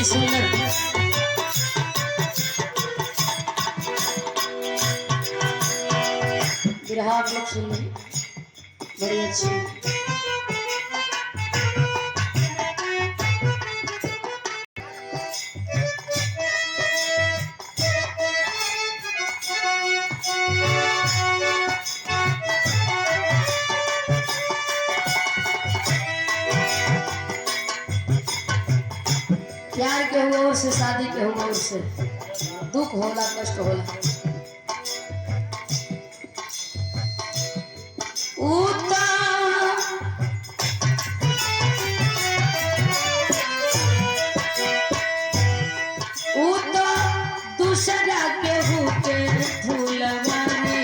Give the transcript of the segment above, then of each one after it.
सुंदर बिरहा आप लोग सुन रहे बड़ी अच्छी। प्यार के हुआ और से शादी के हुआ और से दुख होला कष्ट होला दूसरा के होते फूलवारी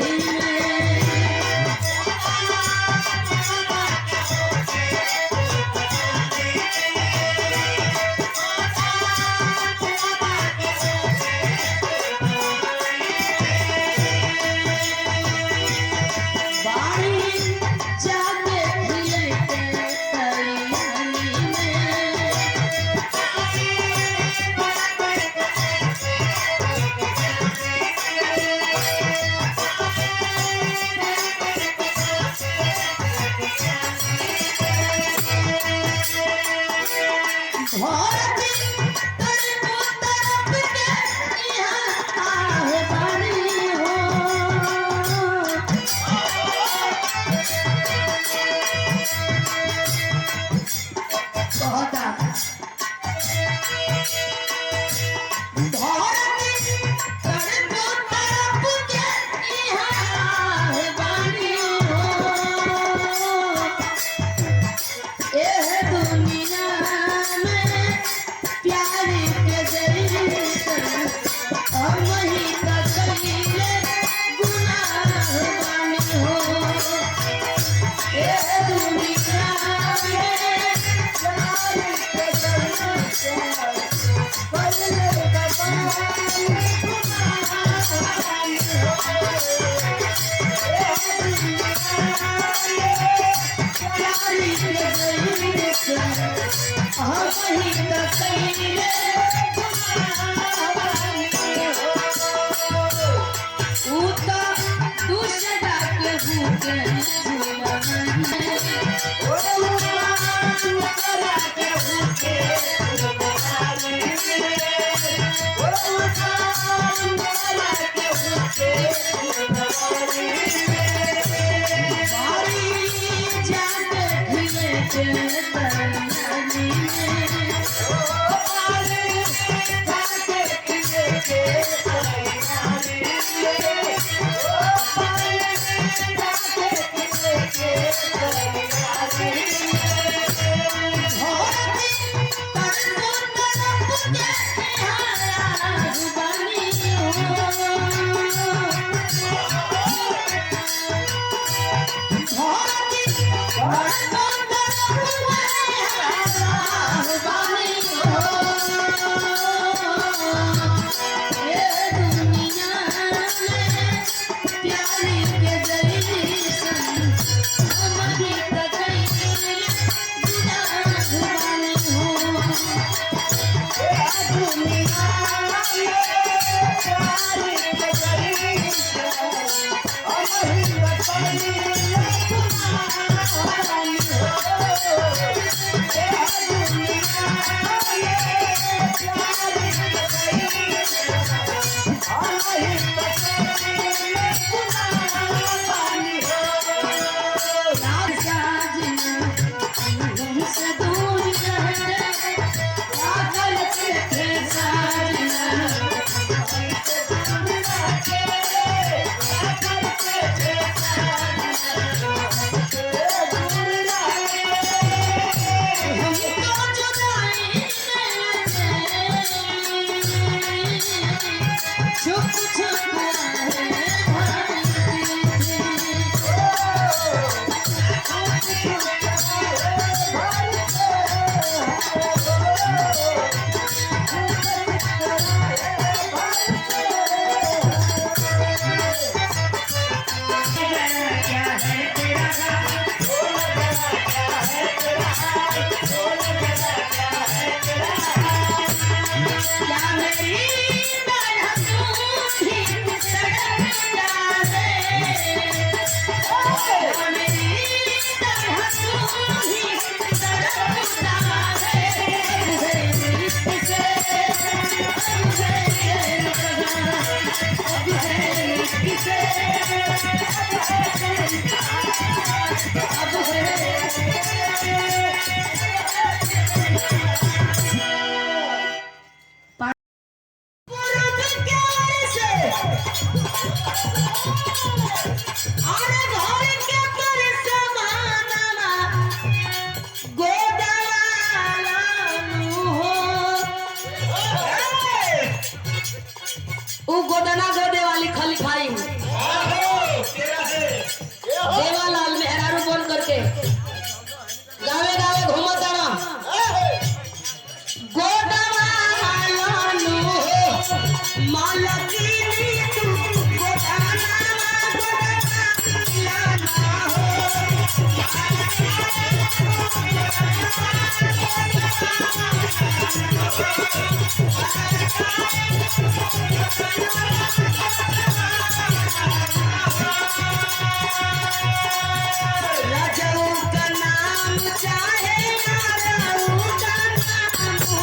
राजाओं का नाम चाहे राजाओं का नाम हो।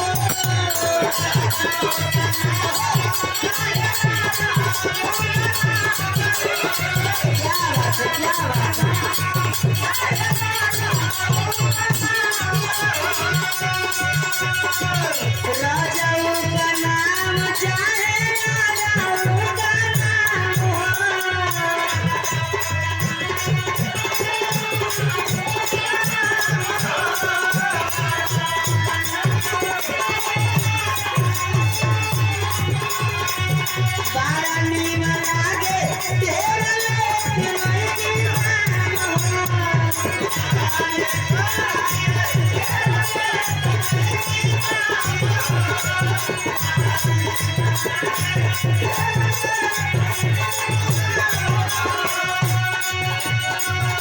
क्या बात है, क्या बात है। राजाओं का नाम चाहे राजाओं का नाम हो। बारा नीम लागे तेरा लेके मैं दीवाना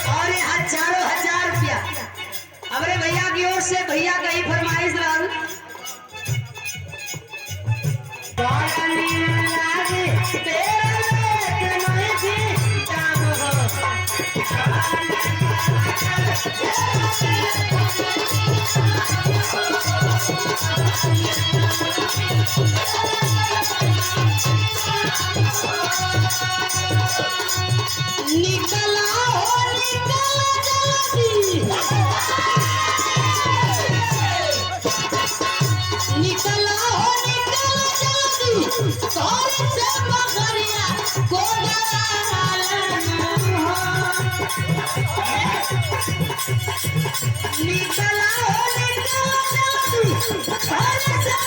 और ये हजारों हजार रुपया हमारे भैया की ओर से भैया का ही फरमाइश रहल। बारा नीम लागे तेरा लेके मैं दीवाना निकला हो निकला जल्दी निकला हो निकला जल्दी कौन से बकरिया को निकला हो निकला जल्दी कौन से बकरिया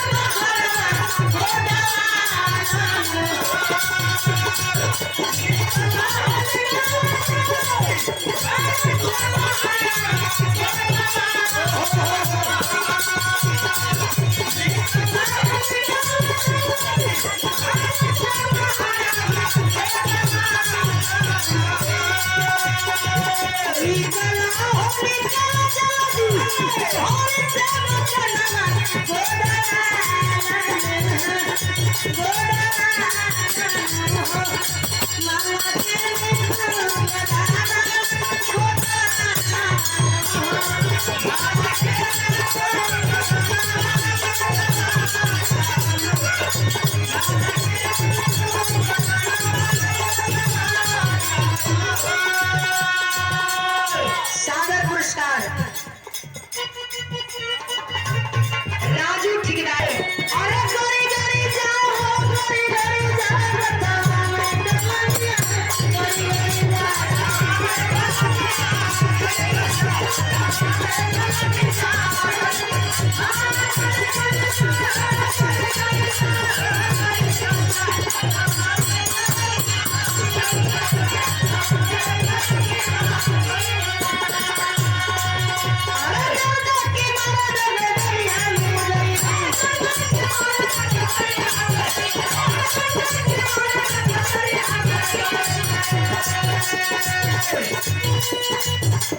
सादर पुरस्कार राजू ठेकेदार। अरे गोरी गोरी जाओ गोरी गोरी जाओ बतावा मैं डमनिया गोरी गोरी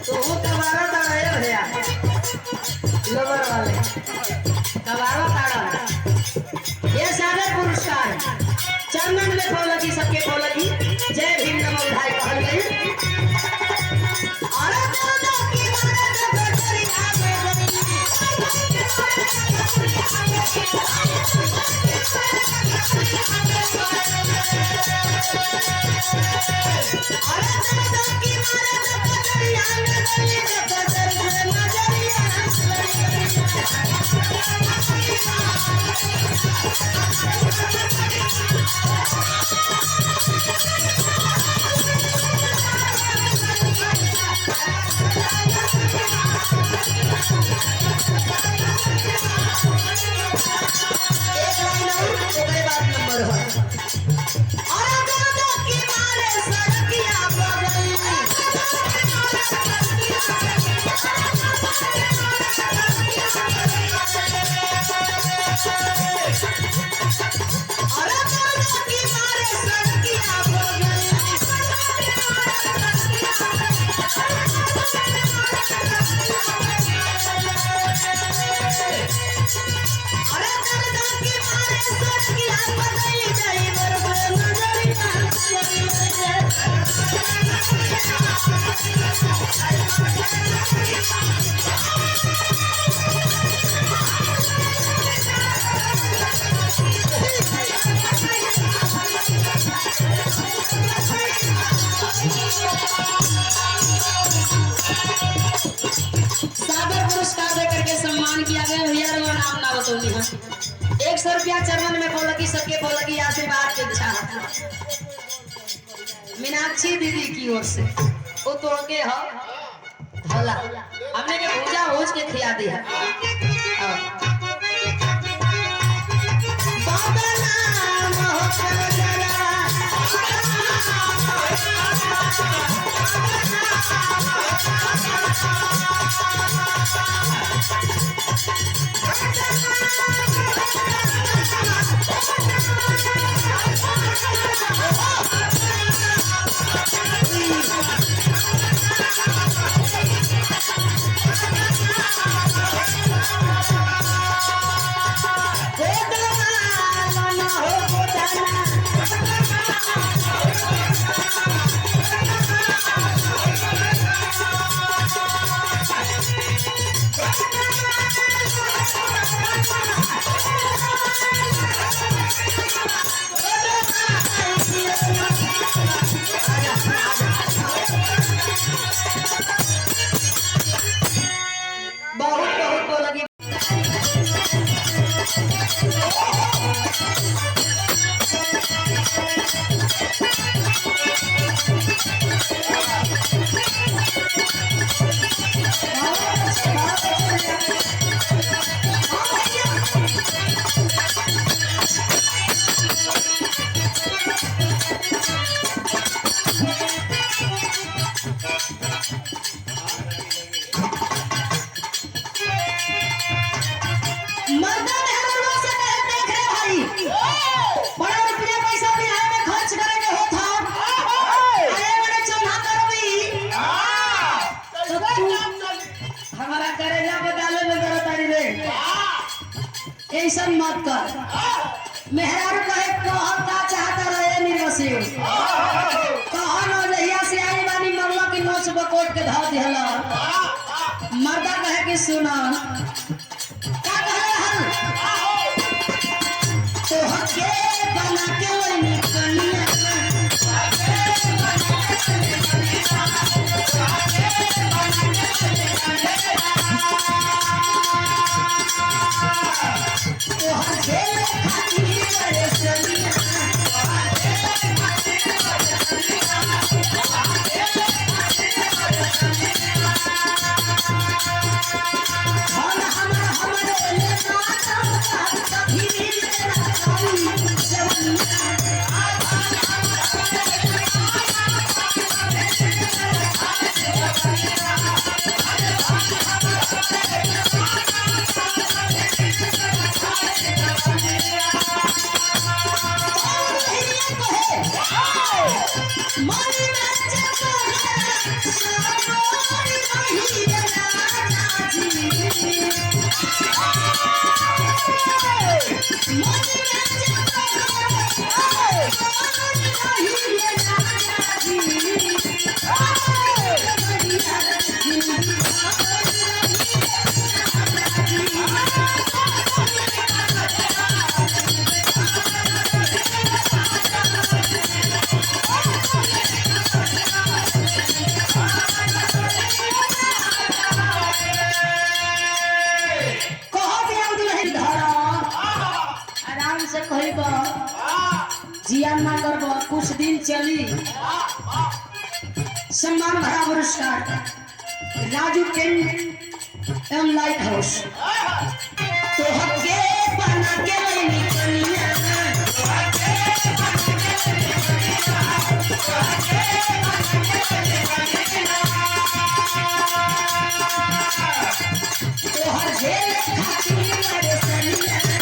तो वो कबारा ताड़ा है भैया लवर वाले कबारा ताड़ा ये सादर पुरस्कार चंदन में खोलगी सबके खोलगी जय भीम नमो भाई कहल गई। अरे दादा की मारा तो गोरी आगे अरे दादा की मारा तो गोरी आगे सड़किया बगल रुपया चरण में पौलगी सबके पौलगी आशीर्वाद के इच्छा मीनाक्षी दीदी की ओर से वो तो के हो भला हमने के भूजा भूज के खिया दिया ऐसा मत कर मेहरारू कहे कहल का चाहता रहे निर्वसी कहन जहिया से आई बानी मरला की नोच बकोट के धर दिहला मर्दा कहे कि सुना का कहे हल तो हके बना के वही कनिया जिया ना करब कुछ दिन चली सम्मान भरा पुरस्कार राजू टेंट एवं लाइट हाउस तो हके बना के लेनी कनिया तो हर झेल खाती मेरे सनिया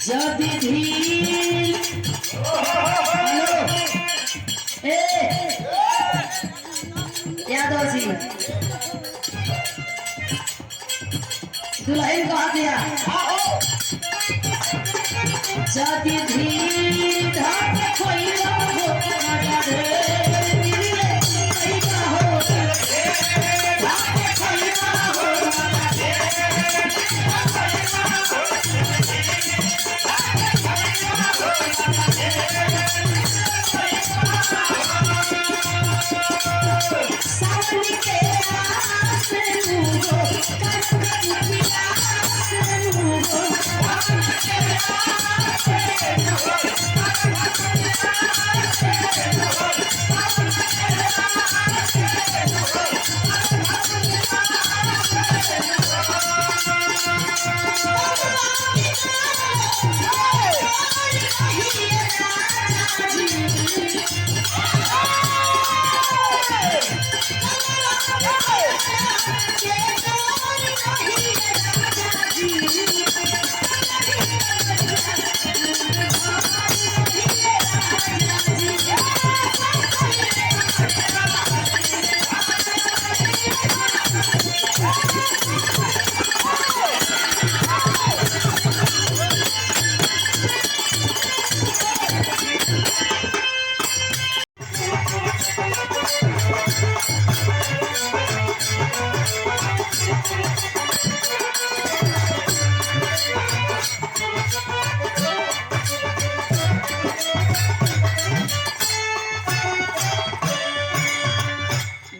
जदि धीर हेलो ए यादव जी दुल्हन कहा दिया जदि धीर धक खोइला हो राजा रे दिले कैसा हो धक खोइला हो राजा सावन के आसे मुगो करके पिया से मुगो सावन के आसे मुगो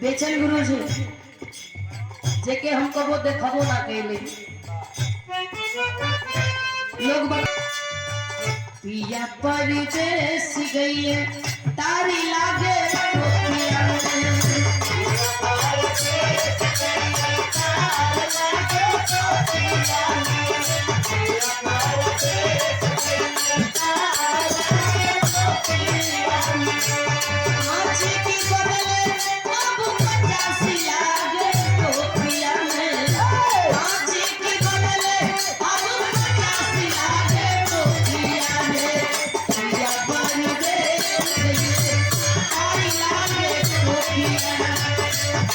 बेचन गुरु जी जेके हम कबो देखबो ना कैले लोग पिया परदेस गइए तारी लागे टोपिया आज की बदले अब 50 लागे टोपिया में आज की बदले अब 50 लागे टोपिया में पिया परदेस गइए तारी लागे टोपिया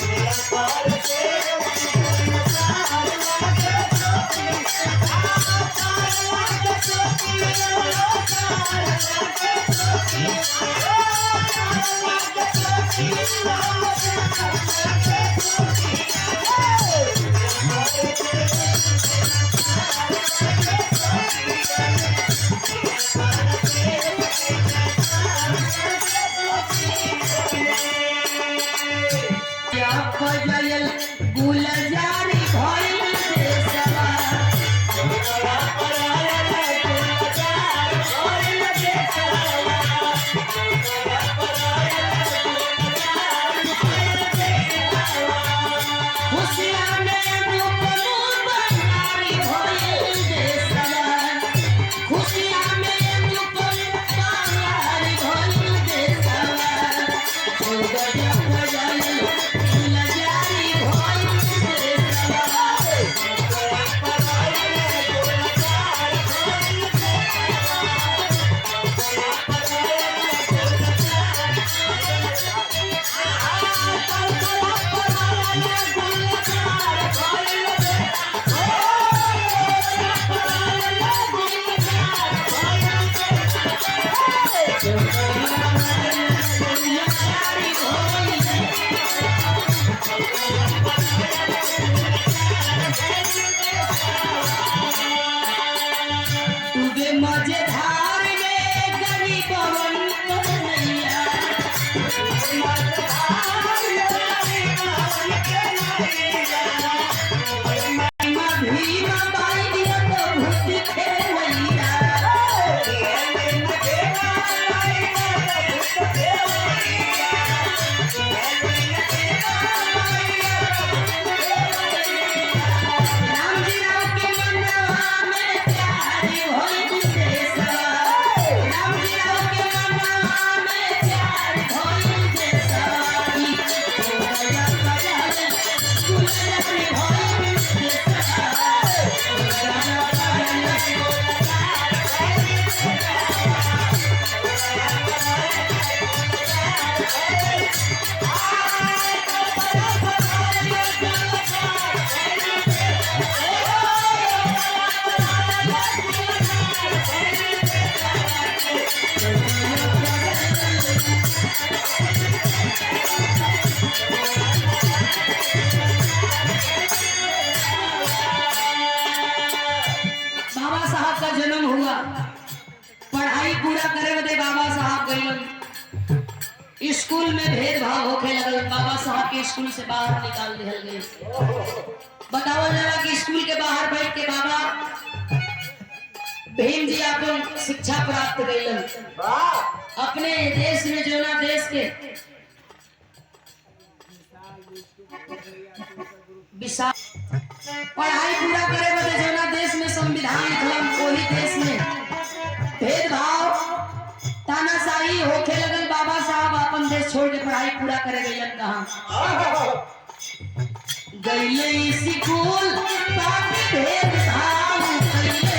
साहब का जन्म हुआ। पढ़ाई पूरा करे बदे बाबा साहब गइलन। स्कूल में भेदभाव होके लगल। बाबा साहब के स्कूल से बाहर निकाल दिया गए। बताओ जरा कि स्कूल के बाहर बैठ के बाबा भीम जी अपन शिक्षा प्राप्त कइलन। अपने देश में जो ना देश के विशाल पढ़ाई पूरा करे बदे जो ना देश में संविधान लिखलन, वही देश में भेदभाव तानाशाही होके लगल। बाबा साहब अपन देश छोड़ के पढ़ाई पूरा करे गइलन। कहां गइले स्कूल ताकि भेदभाव कइले।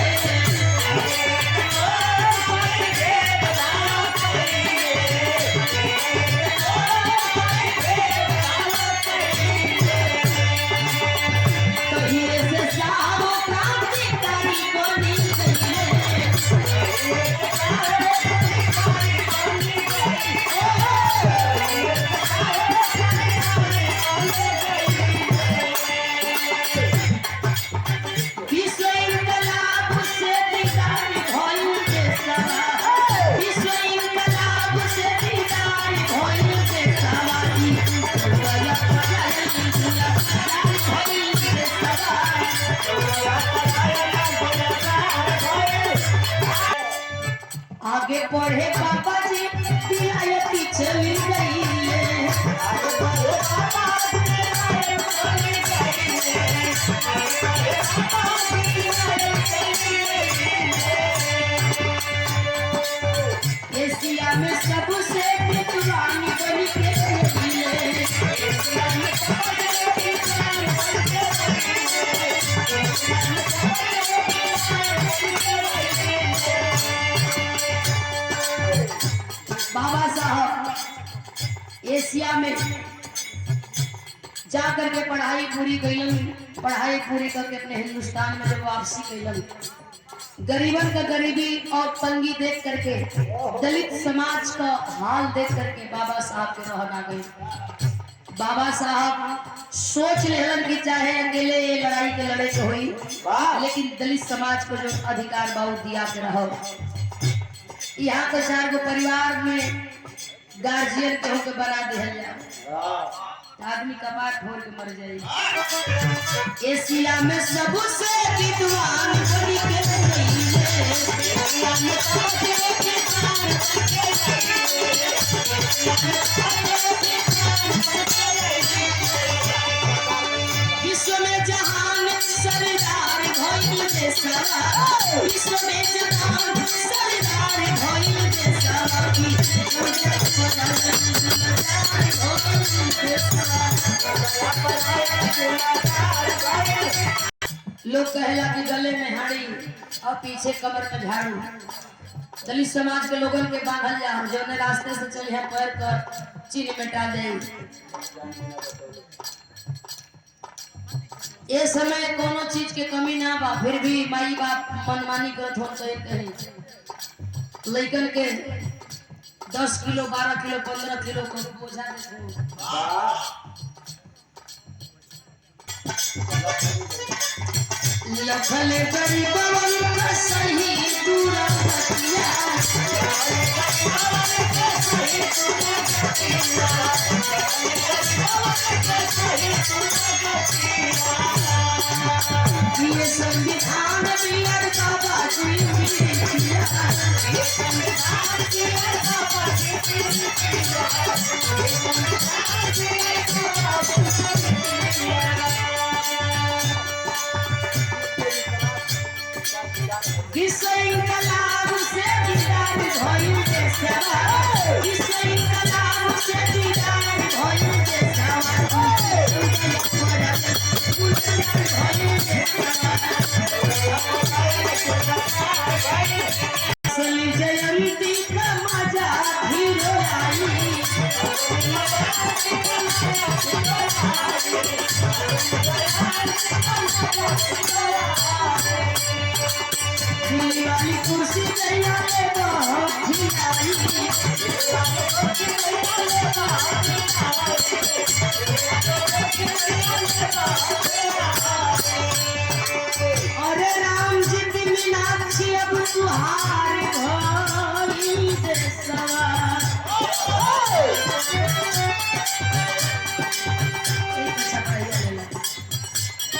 आगे पढ़े पापा जी पिलाए पीछे मिल गई। एशिया में सबसे विद्वान बन के बाबा साहब एशिया में जा करके पढ़ाई पूरी कैलन। पढ़ाई पूरी करके अपने हिंदुस्तान में जब वापसी कैलन, गरीबन का गरीबी और तंगी देख करके, दलित समाज का हाल देख करके बाबा साहब के रहन आ गई। बाबा साहब सोच लेहन कि चाहे अकेले ये लड़ाई के लड़े के हुई, लेकिन दलित समाज को जो अधिकार बाबू दिया के रहो। यहाँ के 4 गो परिवार में गार्जियन के होकर बना दिया जाए, आदमी कपाट फोड़ के मर जाए। एशिया में सबसे विद्वान बन के विश्व में जहान सरदार भइल देशवा। विश्व में जहान सरदार भइल देशवा की लोग कहला कि गले में हाड़ी और पीछे कमर में झाड़ू। दलित समाज के लोगन के बांधल जाओ, जो ने रास्ते से चल है पैर कर चीनी मिटा दे। ये समय कोनो चीज के कमी ना बा, फिर भी माई बाप मनमानी करत हो कहीं लइकन के 10 किलो 12 किलो 15 किलो को बोझा लखले गरीबवन का सही दूरा ये संविधान बियर का बाजी विश्व इंकलाब से दीदार भइल देशवा। विश्व इंकलाब से दीदार भइल देशवा। असली जयंती का मजा हीरो आई। दिल्ली वाली कुर्सी दैया ले अरे राम जी की मीनाक्षी कि अब तुहार भइल देशवा एक अच्छा बढ़िया लेला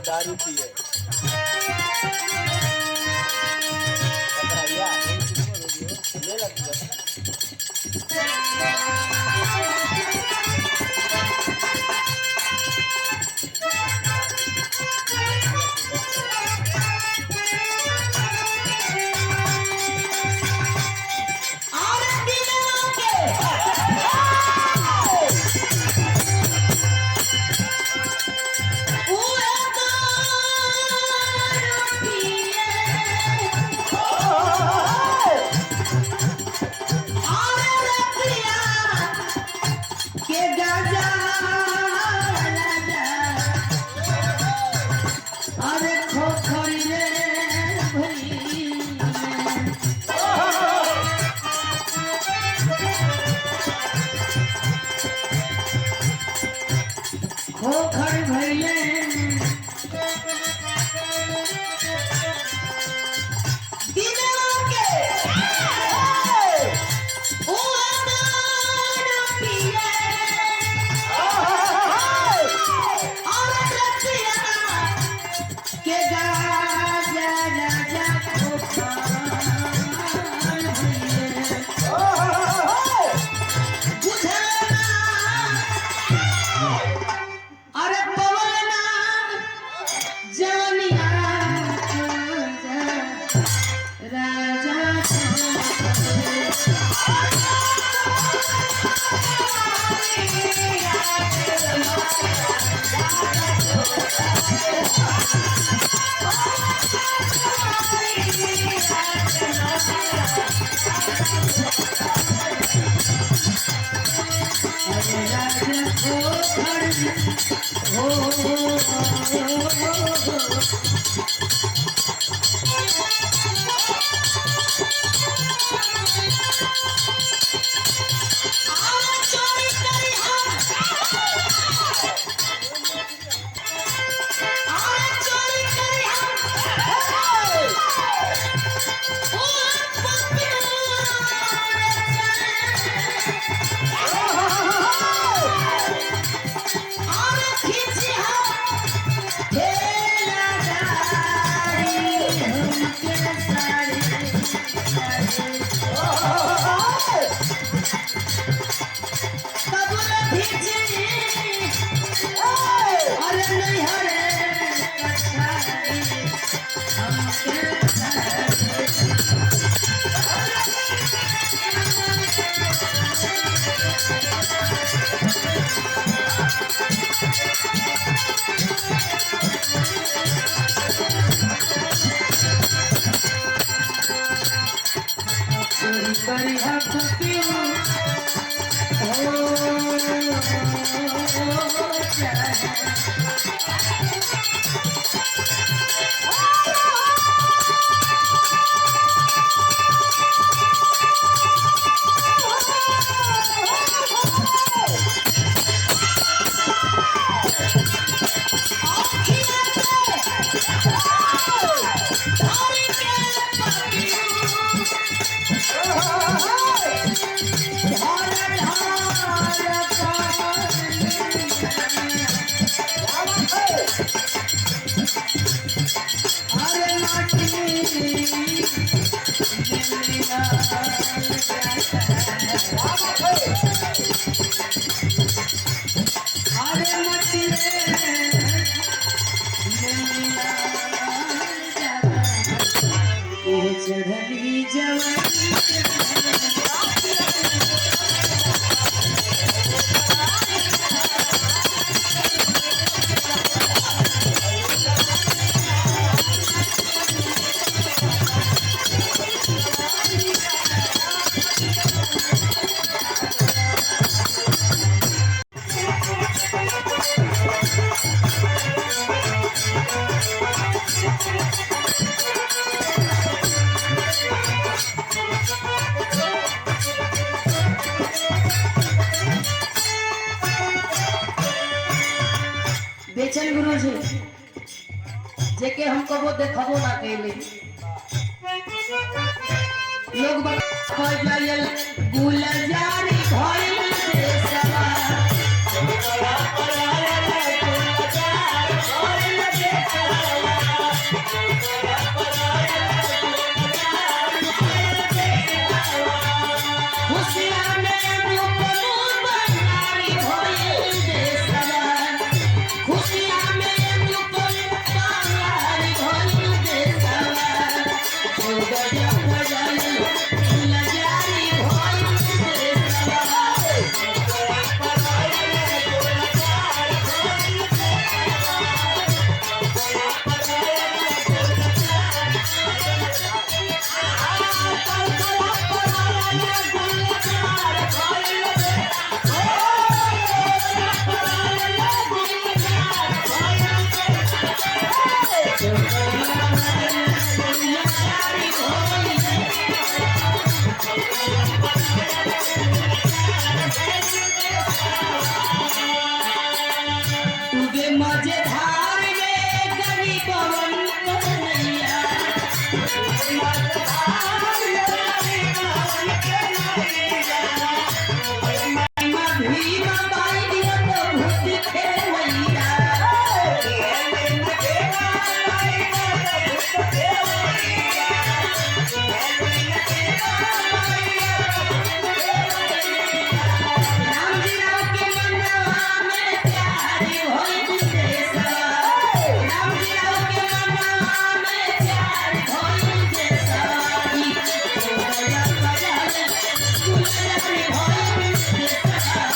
दारू पिए ले लगता और दिनों के उए दारू पिए और रतिया के गाजा राजा अरे खोखरी रे भई खोखर भइले दिनों के ओ दारू पिए और रतिया के गाजा राजा खोखर भइले बुझना अरे पवना जवनिया राजा राजा चढ़ली जवानी बेचन गुरु जी जेके हमको वो देखबो ना कैले लोग बजायल गुलजारी भइल देशवा खुशियां में रूपनु बनारी भइल देशवा खुशियां में रूपनु बनारी भइल देशवा बजायल गुलजारी भइल देशवा तुगे मजेदार में गरीबवन कन्हैया भीमा बाई दिया तो भूत खेलैया राम जी राव के मनवा में प्यारी भइल देशवा राम जी राव के मनवा में प्यारी भइल देशवा बजायल गुलजारी भइल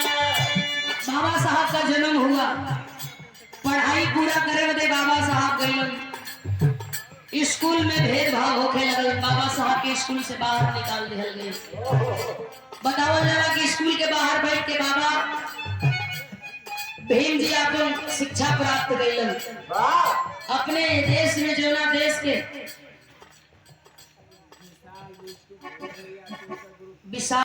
बाबा साहब का जन्म हुआ पढ़ाई पूरा करे बदे बाबा साहब गइलन स्कूल में भेदभाव होखे लगल बाबा साहब के स्कूल से बाहर निकाल दिहल गए बतावल जाला कि स्कूल के बाहर बैठ के बाबा भीम जी अपन शिक्षा प्राप्त कइलन अपने देश में जो ना देश के विशाल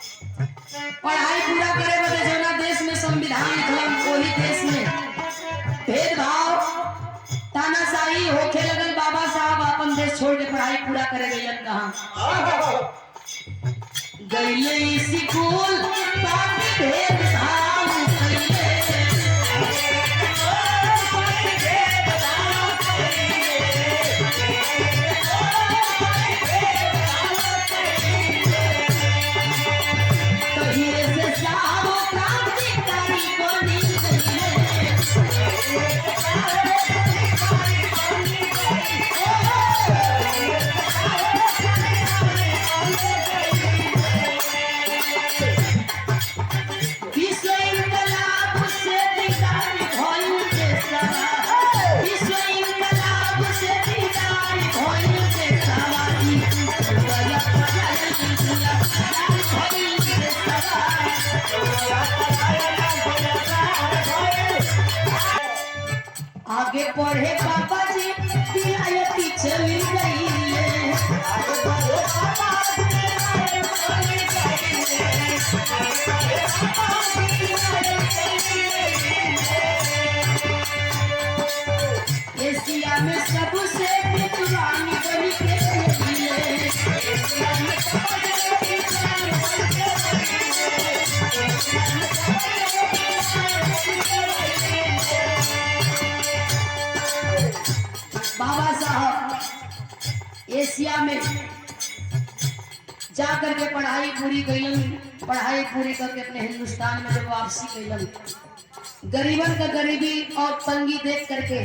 पढ़ाई पूरा करे बदे जो ना देश में संविधान लिखलन वही देश में भेदभाव तानाशाही होखे लगल बाबा साहब अपन देश छोड़ के पढ़ाई पूरा करे गइलन कहां गइले स्कूल ताकि भेदभाव कइले कहिए से साहब क्रांतिकारी बनी गइले विश्व इनकलाब से दीदार भइल देशवा विश्व इनकलाब से दीदार भइल देशवा बजायल गुलजारी भइल देशवा आगे पढ़े बाबा जी विलायती चली गई एशिया में सबसे विद्वान बन के बाबा साहब एशिया में जा करके पढ़ाई पूरी कैलन पढ़ाई पूरी करके अपने हिंदुस्तान में जब वापसी कैलन गरीबन का गरीबी और तंगी देख करके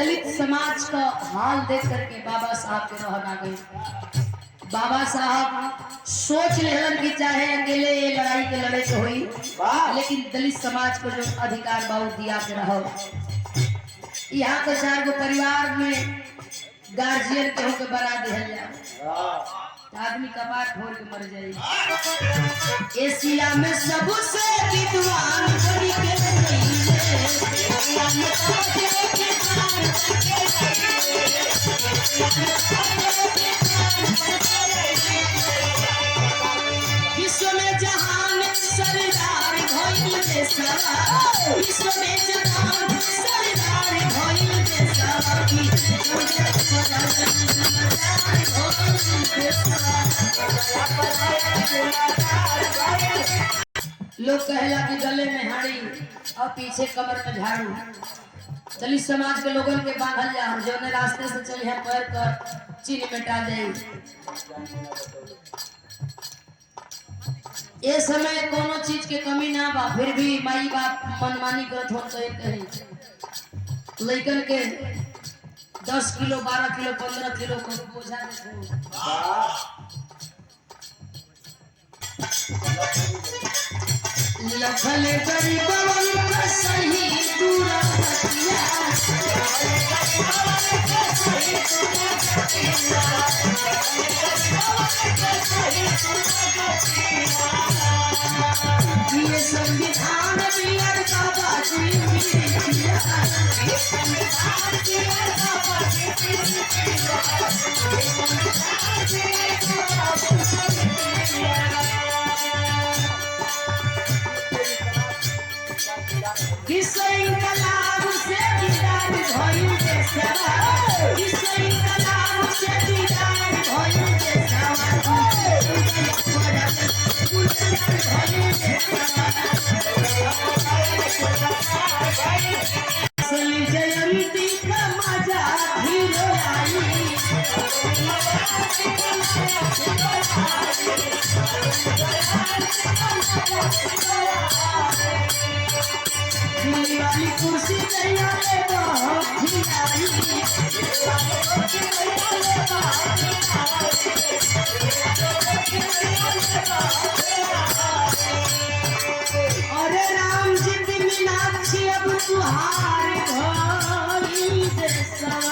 दलित समाज का हाल देख करके बाबा साहब के रहन आ गए बाबा साहब सोच लेहलन कि चाहे अकेले ये लड़ाई के लड़े के हुई, वाह लेकिन दलित समाज को जो अधिकार बाबू दिया के रहो। यहाँ के 4 गो परिवार में गार्जियन के होके बना दिया जाए, आदमी कपार फोड़ के मर जाए। एशिया में सबसे विद्वान बड़ी के विश्व में जहान सरदार भइल देशवा, विश्व में जहान सरदार भइल देशवा की लोग कहला कि गले में हाड़ी और पीछे कमर में झाड़ू। दलित समाज के लोगन के बांधल जाओ, जो ने रास्ते से चल यहाँ पैर कर चीनी मिटा दे। ये समय कोनो चीज के कमी ना बा, फिर भी माई बाप मनमानी करत हो तो कहीं लइकन के 10 किलो 12 किलो 15 किलो को बोझा देते। लखल गरीबवन का सही दूरा बतिया, ये संविधान बियर का बाजी किया, ये संविधान बियर का बाजी किस इंकलाब से दीदार भइल देशवा, किस इंकलाब से दीदार भइल देशवा, असली जयंती का मजा हीरो आई। दिल्ली वाली कुर्सी दैया ले बहुत खिलाई, अरे राम जी मीनाक्षी अब तुहार भइल देशवा।